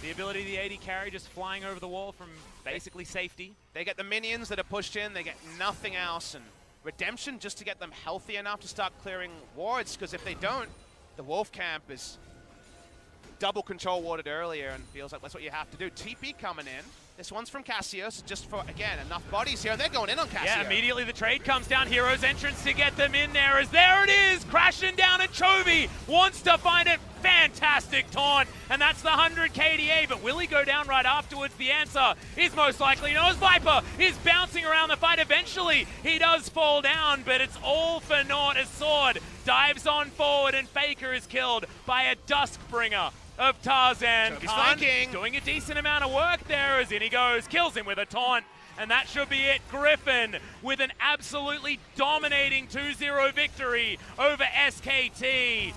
The ability of the AD carry just flying over the wall from basically safety. They get the minions that are pushed in, they get nothing else, and Redemption just to get them healthy enough to start clearing wards, because if they don't, the Wolf Camp is double control warded earlier, and feels like that's what you have to do. TP coming in. This one's from Cassius, just for, again, enough bodies here, and they're going in on Cassius. Yeah, immediately the trade comes down. Hero's entrance to get them in there, as there it is, crashing down, and Chovy wants to find it. Fantastic taunt, and that's the 100 KDA, but will he go down right afterwards? The answer is most likely no, as Viper is bouncing around the fight. Eventually, he does fall down, but it's all for naught as Sword dives on forward, and Faker is killed by a Duskbringer of Tarzan. Khan doing a decent amount of work there as in he goes, kills him with a taunt, and that should be it. Griffin with an absolutely dominating 2-0 victory over SKT.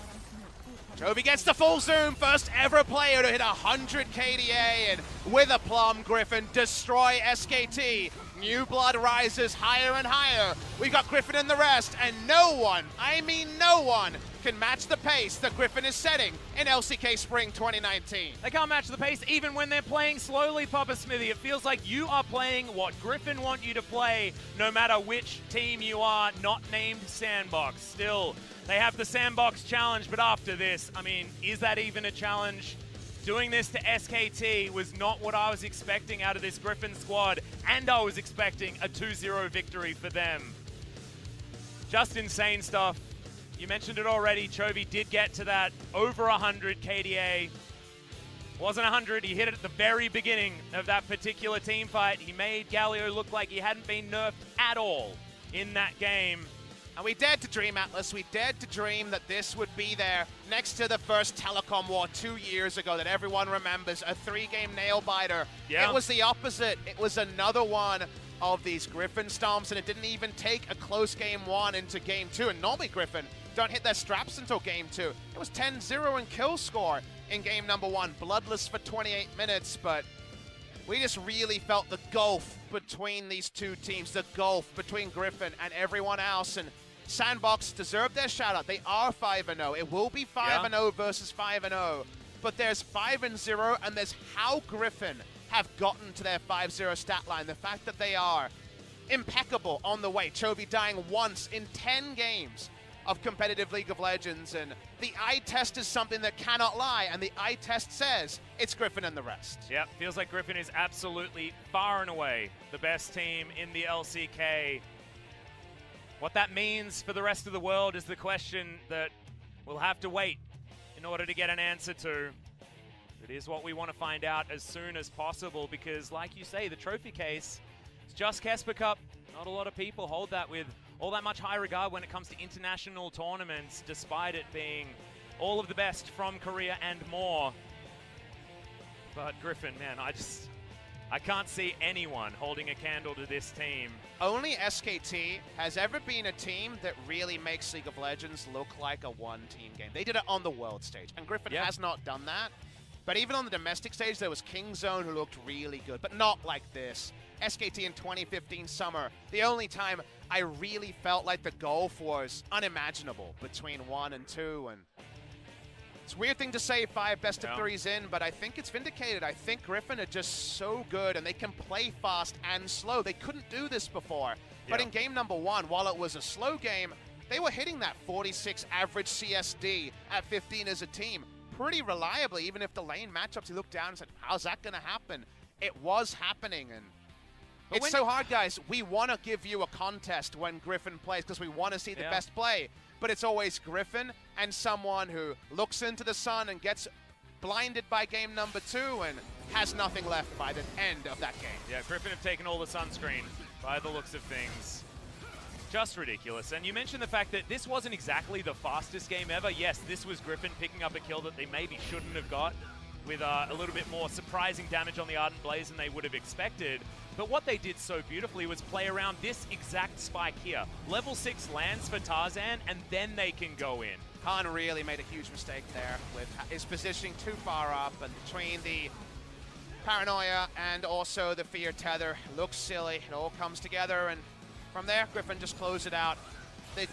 Chovy gets the full zoom, first ever player to hit 100 KDA, and with aplomb, Griffin destroy SKT. New blood rises higher and higher. We've got Griffin and the rest, and no one, I mean no one, can match the pace that Griffin is setting in LCK Spring 2019. They can't match the pace even when they're playing slowly, Papa Smithy. It feels like you are playing what Griffin want you to play, no matter which team you are, not named Sandbox. Still, they have the Sandbox challenge, but after this, I mean, is that even a challenge? Doing this to SKT was not what I was expecting out of this Griffin squad, and I was expecting a 2-0 victory for them. Just insane stuff. You mentioned it already, Chovy did get to that over 100 KDA. Wasn't 100, he hit it at the very beginning of that particular team fight. He made Galio look like he hadn't been nerfed at all in that game. And we dared to dream, Atlas, we dared to dream that this would be there next to the first Telecom war 2 years ago that everyone remembers, a 3-game nail-biter. Yeah. It was the opposite. It was another one of these Griffin stomps, and it didn't even take a close game 1 into game 2. And normally Griffin don't hit their straps until game 2. It was 10-0 in kill score in game number 1, bloodless for 28 minutes, but we just really felt the gulf between these two teams, the gulf between Griffin and everyone else, and Sandbox deserved their shout-out. They are 5-0. It will be 5-0 versus 5-0. But there's 5-0, and there's how Griffin have gotten to their 5-0 stat line. The fact that they are impeccable on the way. Chovy dying once in 10 games of competitive League of Legends. And the eye test is something that cannot lie, and the eye test says it's Griffin and the rest. Yep, feels like Griffin is absolutely far and away the best team in the LCK. What that means for the rest of the world is the question that we'll have to wait in order to get an answer to. It is what we want to find out as soon as possible because, like you say, the trophy case is just Kesper Cup. Not a lot of people hold that with all that much high regard when it comes to international tournaments, despite it being all of the best from Korea and more. But Griffin, man, I can't see anyone holding a candle to this team. Only SKT has ever been a team that really makes League of Legends look like a one-team game. They did it on the world stage, and Griffin has not done that. But even on the domestic stage, there was Kingzone who looked really good, but not like this. SKT in 2015 summer, the only time I really felt like the gulf was unimaginable between 1 and 2, and it's a weird thing to say 5 best of 3s in, but I think it's vindicated. I think Griffin are just so good, and they can play fast and slow. They couldn't do this before. But in game number 1, while it was a slow game, they were hitting that 46 average CSD at 15 as a team pretty reliably, even if the lane matchups, you looked down and said, how's that going to happen? It was happening, and it's so hard, guys. We want to give you a contest when Griffin plays because we want to see the best play. But it's always Griffin and someone who looks into the sun and gets blinded by game number 2 and has nothing left by the end of that game. Yeah, Griffin have taken all the sunscreen by the looks of things. Just ridiculous. And you mentioned the fact that this wasn't exactly the fastest game ever. Yes, this was Griffin picking up a kill that they maybe shouldn't have got, with a little bit more surprising damage on the Ardent Blaze than they would have expected. But what they did so beautifully was play around this exact spike here. Level 6 lands for Tarzan, and then they can go in. Khan really made a huge mistake there with his positioning too far up, and between the paranoia and also the fear tether. Looks silly. It all comes together, and from there, Griffin just closed it out. The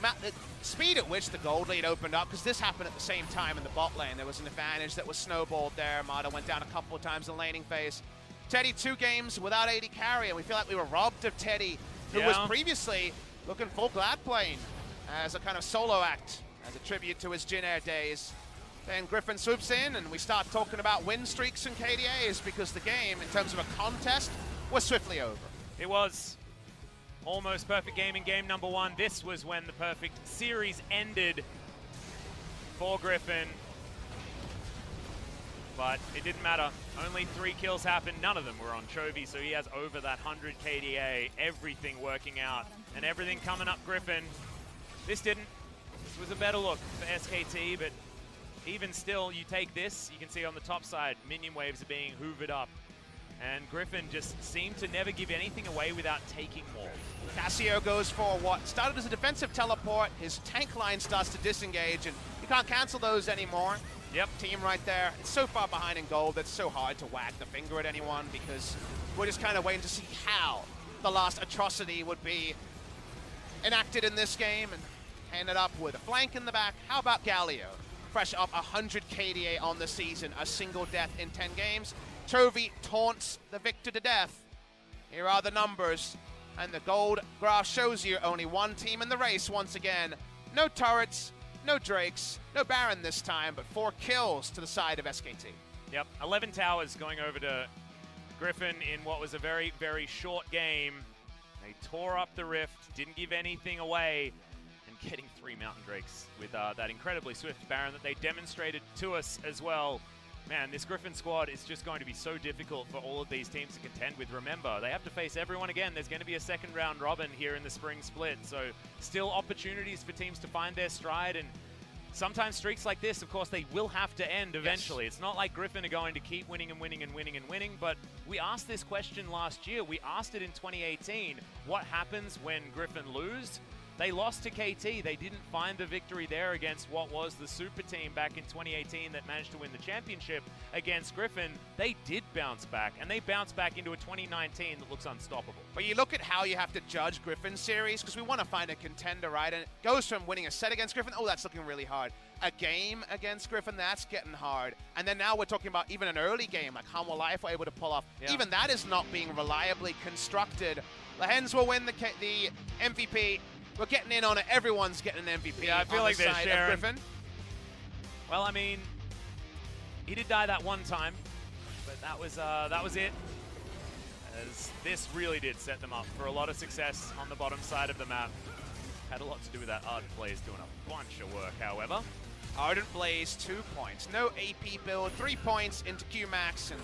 speed at which the gold lead opened up, because this happened at the same time in the bot lane. There was an advantage that was snowballed there. Mata went down a couple of times in the laning phase. Teddy 2 games without AD carry, and we feel like we were robbed of Teddy, who was previously looking full Glad plane as a kind of solo act, as a tribute to his Jin Air days. Then Griffin swoops in, and we start talking about win streaks and KDAs, because the game, in terms of a contest, was swiftly over. It was. Almost perfect game in game number 1. This was when the perfect series ended for Griffin. But it didn't matter. Only 3 kills happened. None of them were on Chovy, so he has over that 100 KDA. Everything working out and everything coming up Griffin. This didn't. This was a better look for SKT, but even still, you take this, you can see on the top side, minion waves are being hoovered up. And Griffin just seemed to never give anything away without taking more. Cassio goes for what started as a defensive teleport. His tank line starts to disengage, and you can't cancel those anymore. Yep. Team right there. It's so far behind in gold, it's so hard to wag the finger at anyone, because we're just kind of waiting to see how the last atrocity would be enacted in this game, and ended up with a flank in the back. How about Galio? Fresh up 100 KDA on the season, a single death in 10 games. Chovy taunts the victor to death. Here are the numbers, and the gold graph shows you only one team in the race once again. No turrets, no Drakes, no Baron this time, but 4 kills to the side of SKT. Yep, 11 towers going over to Griffin in what was a very, very short game. They tore up the rift, didn't give anything away, and getting 3 Mountain Drakes with that incredibly swift Baron that they demonstrated to us as well. Man, this Griffin squad is just going to be so difficult for all of these teams to contend with. Remember, they have to face everyone again. There's going to be a second round robin here in the spring split, so still opportunities for teams to find their stride, and sometimes streaks like this, of course, they will have to end eventually. Yes. It's not like Griffin are going to keep winning and winning and winning and winning, but we asked this question last year. We asked it in 2018. What happens when Griffin lose? They lost to KT. They didn't find the victory there against what was the super team back in 2018 that managed to win the championship against Griffin. They did bounce back, and they bounced back into a 2019 that looks unstoppable. But you look at how you have to judge Griffin's series, because we want to find a contender, right? And it goes from winning a set against Griffin, oh, that's looking really hard. A game against Griffin, that's getting hard. And then now we're talking about even an early game, like Humble Life were able to pull off. Yeah. Even that is not being reliably constructed. The Hens will win the MVP. We're getting in on it. Everyone's getting an MVP. Yeah, I feel like they're sharing. Griffin. Well, I mean, he did die that one time, but that was it. As this really did set them up for a lot of success on the bottom side of the map. Had a lot to do with that Ardent Blaze doing a bunch of work, however. Ardent Blaze, 2 points. No AP build, 3 points into Qmax, and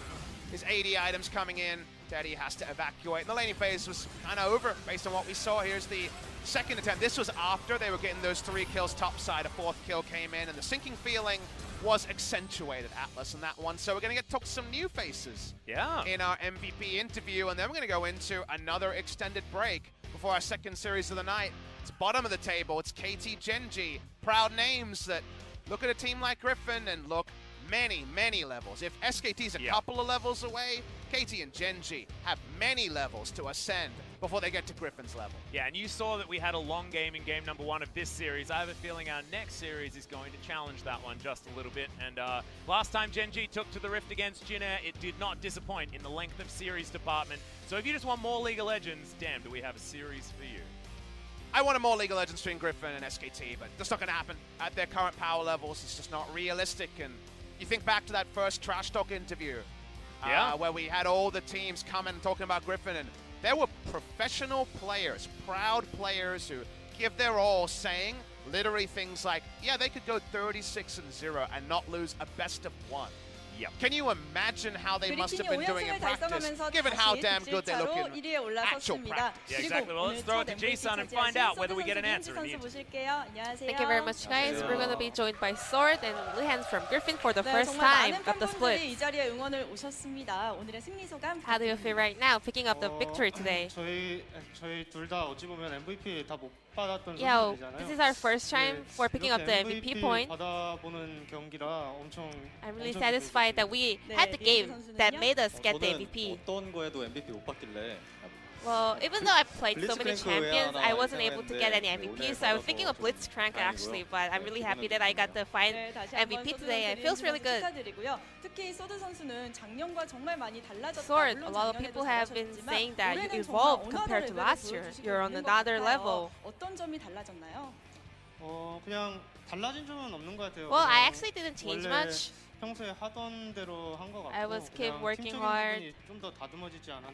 His AD items coming in. Daddy has to evacuate. And the laning phase was kind of over based on what we saw. Here's the second attempt. This was after they were getting those 3 kills topside. A 4th kill came in, and the sinking feeling was accentuated, Atlas, in that one. So we're going to get to some new faces in our MVP interview, and then we're going to go into another extended break before our second series of the night. It's bottom of the table. It's KT Genji. Proud names that look at a team like Griffin and look many, many levels. If SKT's a couple of levels away, KT and Genji have many levels to ascend before they get to Griffin's level. Yeah, and you saw that we had a long game in game number 1 of this series. I have a feeling our next series is going to challenge that one just a little bit. And last time Genji took to the Rift against Jin Air, it did not disappoint in the length of series department. So if you just want more League of Legends, damn, do we have a series for you. I wanted more League of Legends between Griffin and SKT, but that's not going to happen. At their current power levels, it's just not realistic. And you think back to that first Trash Talk interview, where we had all the teams coming and talking about Griffin, and there were professional players, proud players who give their all, saying literally things like, yeah, they could go 36-0 and not lose a best of 1. Yep. Can you imagine how they must have been doing in practice, given how damn good they look in actual practice? Yeah, exactly. Well, let's throw it to G-Sun and find out whether we get an answer in the interview. Thank you very much, guys. We're going to be joined by Sword and Lihans from Griffin for the first time of the split. How do you feel right now, picking up the victory today? Yeah, this is our first time for picking up the MVP point. I'm really satisfied that we had the game that made us get the MVP. Well, even though I played so many champions, I wasn't able to get any MVP, so I was thinking of Blitzcrank actually, but I'm really happy that I got to find MVP today. It feels really good. Sword, a lot of people have been saying that you evolved compared to last year. You're on another level. Well, I actually didn't change much. I was keep working hard.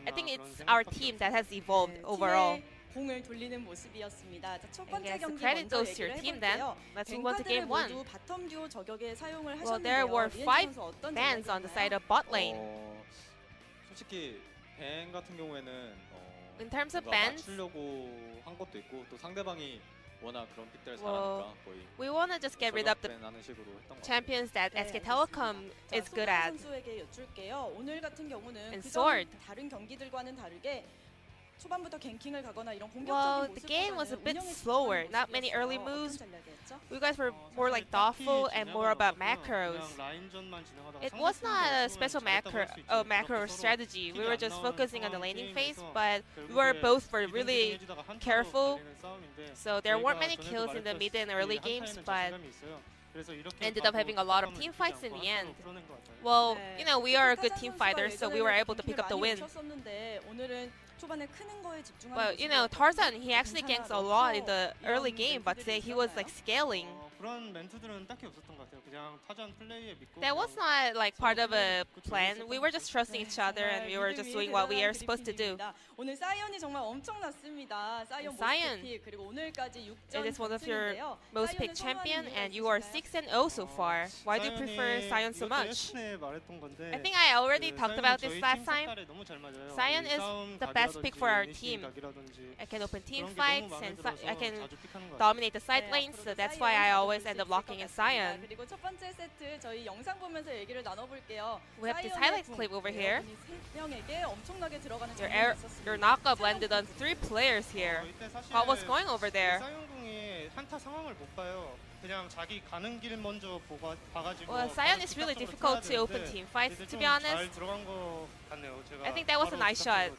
I think it's our team that has evolved overall. I guess the credit goes to your team then. Let's move on to game 1. Well, there were 5 bans on the side of bot lane. In terms of bans, well, we want to just get rid of the champions that SK Telecom is good at. And Sword. Well, the game was a bit slower, not many early moves. You guys were more like thoughtful and more about macros. It was not a special macro strategy. We were just focusing on the laning phase, but we were both really careful. So there weren't many kills in the mid and early games, but ended up having a lot of team fights in the end. Well, you know, we are good team fighters, so we were able to pick up the win. Well, you know, Tarzan, he actually ganks a lot in the early game, but today he was like scaling. That was not like part of a plan. We were just trusting each other and we were just doing what we are supposed to do. Sion, it is one of your most picked champion and you are 6-0 so far. Why do you prefer Sion so much? I think I already talked about this last time. Sion is the best pick for our team. I can open team fights and I can dominate the side lanes, so that's why I always end up locking in Sion. We have this highlights clip over here. Your knockup landed on 3 players here. What was going over there? Well, Sion is really difficult to open team fights, to be honest. I think that was a nice shot.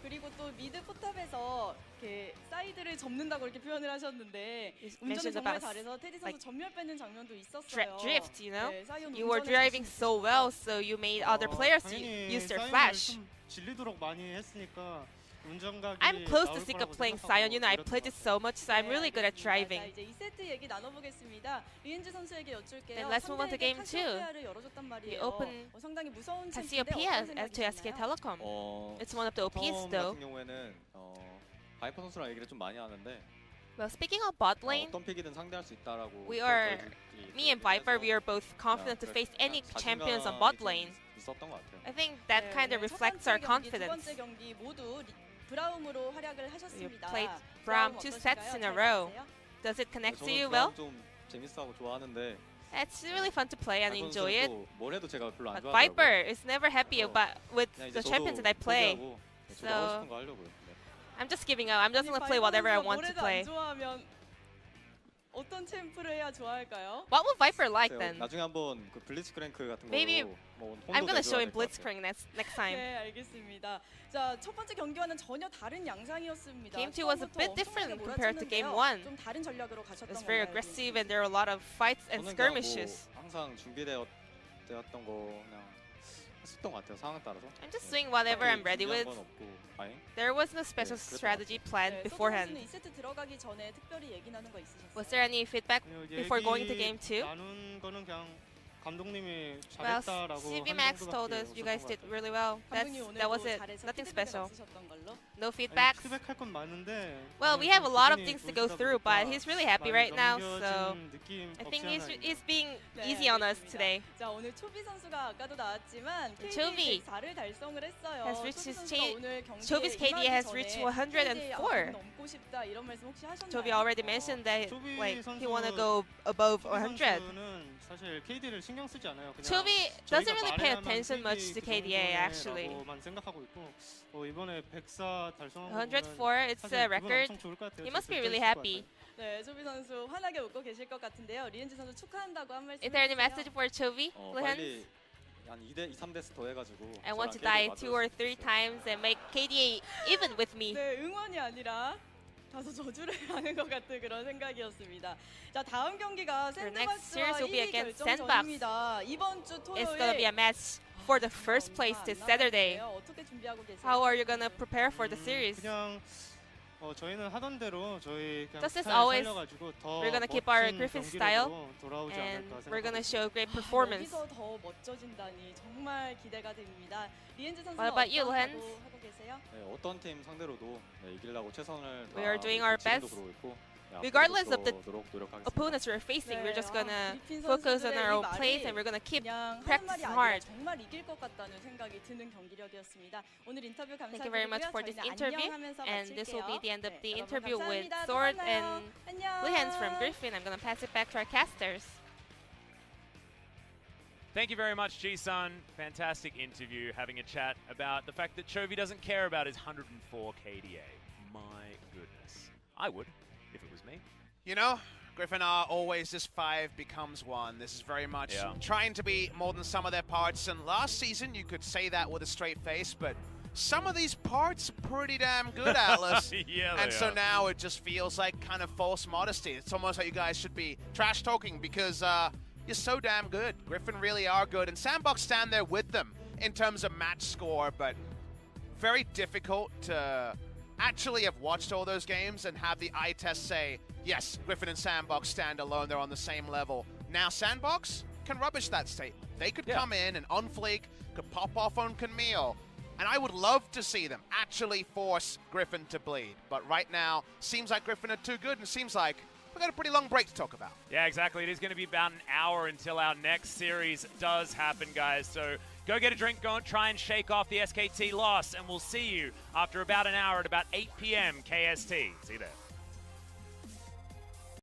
그리고 또 미드 포탑에서 이렇게 사이드를 접는다고 이렇게 표현을 하셨는데 운전을 정말 잘해서 테디 선수 전멸 뺏는 장면도 있었어요. Drift, you know? You were driving so well, so you made other players use their flash. 질리도록 많이 했으니까 I'm close to sick of playing Sion. You know, I played it so much, so I'm really good at driving. Then let's move on to game 2. We open Cassiopeia to SK Telecom. It's one of the OPs though. Well, speaking of bot lane, me and Viper, we are both confident to face any champions on bot lane. 있었던 것 같아요. I think that kind of reflects our confidence. 두 번째 경기 모두 브라움으로 활약을 You 하셨습니다. played Braum 2 sets in a row. Does it connect to you well? 좀 재밌어하고 좋아하는데 It's really fun to play and enjoy it. 뭘 해도 제가 별로 안 But 좋아하더라고요. Viper is never happy about with 그냥 이제 the 저도 champions that I play. 포기하고 저도 So- 하고 싶은 거 하려고요. 네. I'm just giving up. I'm just gonna play whatever I want to play. 좋아하면 어떤 챔프를 해야 좋아할까요? What would Viper like then? 나중에 한번 그 블리츠크랭크 같은 Maybe 걸로 뭐 I'm gonna show him 혼도 내줘야 Blitzcrank next time. 네, 알겠습니다. 자, 첫 번째 경기와는 전혀 다른 양상이었습니다. Game 2 was a bit 처음부터 different 엄청나게 compared to Game 몰아쳤는데요. 1. 좀 다른 전략으로 It 가셨던 was very 건가요? aggressive and there were a lot of fights and 저는 그냥 skirmishes. 뭐 항상 준비되었던 거 그냥 했었던 것 같아요. 상황 따라서. I'm just doing whatever I'm ready with. 건 없고 다행. There was no special 그랬던 것 strategy planned 네, beforehand. 소통 선수는 2세트 들어가기 전에 특별히 얘기 나눈 거 있으셨어요? Was there any feedback before going to Game 2? 나눈 거는 그냥 감독님이 Well, 잘했다라고 CB 하는 Max 정도밖에 told us you guys 없었던 did 것 같아요. really well. 감독님 오늘도 That was it. 잘해서 Nothing 피드백은 special. 없으셨던 걸로? No 아니, feedbacks. 피드백할 건 많은데 Well, we have a lot of things to go through, but he's really happy 많이 right now, so 넘겨진 느낌 I think 없지 않아 he's being 네, easy on us 알겠습니다. today. 자, 오늘 초비 선수가 아까도 나왔지만 초비 KD 104를 달성을 했어요. has reached 초비 his 선수가 오늘 경기에 Chobi's KD 임하기 has 전에 reached KD의 104. 앞을 넘고 싶다 이런 말씀 혹시 하셨나요? Toby already mentioned that 초비 like 선수- he want to go above 100. 선수는 사실 KD를 신경 쓰지 않아요. 그냥 Chobi 저희가 doesn't really pay 말해야만 attention KD much to 그 KDA actually. 정도네라고만 생각하고 있고 이번에 104 달성한 104, it's a record. He must be really happy. 네, 초비 선수 환하게 웃고 계실 것 같은데요. 리엔지 선수 축하한다고 한 말씀 Is there any 해주세요. message for Chobi? 빨리 한 2대 3대스 더 해가지고. I want to 저랑 die KD 2 or 3 times and make KDA even with me. 네, 응원이 아니라 다소 저주를 하는 것 같은 그런 생각이었습니다. 자, 다음 경기가 next series 샌드박스와 will be 1위 against 결정전입니다. 이번 주 토요일 It's gonna be a match for the first place this Saturday. 어떻게 준비하고 계세요? How are you gonna prepare for the series? 그냥 저희는 하던 대로 저희 그냥 Just as 스타일 always, 살려가지고 더 we're gonna keep our 멋진 Griffin 경기력으로 style, 돌아오지 and 않을까 we're gonna 생각합니다. show great performance. 여기서 더 멋져진다니 정말 기대가 됩니다. 리엔지 선수는 What about you, 어떤 Lens? 각오 하고 계세요? 네, 어떤 팀 상대로도 이기려고 최선을 We are doing our 지금도 best. 그러고 있고, Regardless of the 노력하겠습니다. Opponents we're facing, we're just gonna 그리핀 focus on 선수들의 our 이 own 말이 plays and we're gonna keep 그냥 하는 practicing 말이 아니라 hard. 정말 이길 것 같다는 생각이 드는 경기력이었습니다. 오늘 인터뷰 감사드리고요. Thank you very much for this 저희는 interview, 안녕하면서 and this will be 마칠게요. the end of the 네, 여러분 interview with 감사합니다. 또 Sword 만나요. and 안녕. Lihans from Griffin. I'm gonna pass it back to our casters. Thank you very much, Ji-sun. Fantastic interview, having a chat about the fact that Chovy doesn't care about his 104 KDA. My goodness. I would, if it was me. You know, Griffin are always this 5 becomes 1. This is very much trying to be more than some of their parts. And last season, you could say that with a straight face, but some of these parts are pretty damn good, Atlas. Yeah, and they so are. now it just feels like kind of false modesty. It's almost like you guys should be trash talking because you're so damn good. Griffin really are good. And Sandbox stand there with them in terms of match score, but very difficult to actually have watched all those games and have the eye test say, yes, Griffin and Sandbox stand alone, they're on the same level. Now Sandbox can rubbish that statement. They could come in and unflake, could pop off on Camille, and I would love to see them actually force Griffin to bleed. But right now, seems like Griffin are too good, and seems like we've got a pretty long break to talk about. Yeah, exactly. It is going to be about an hour until our next series does happen, guys. So go get a drink, go and try and shake off the SKT loss, and we'll see you after about an hour at about 8 p.m. KST. See you there.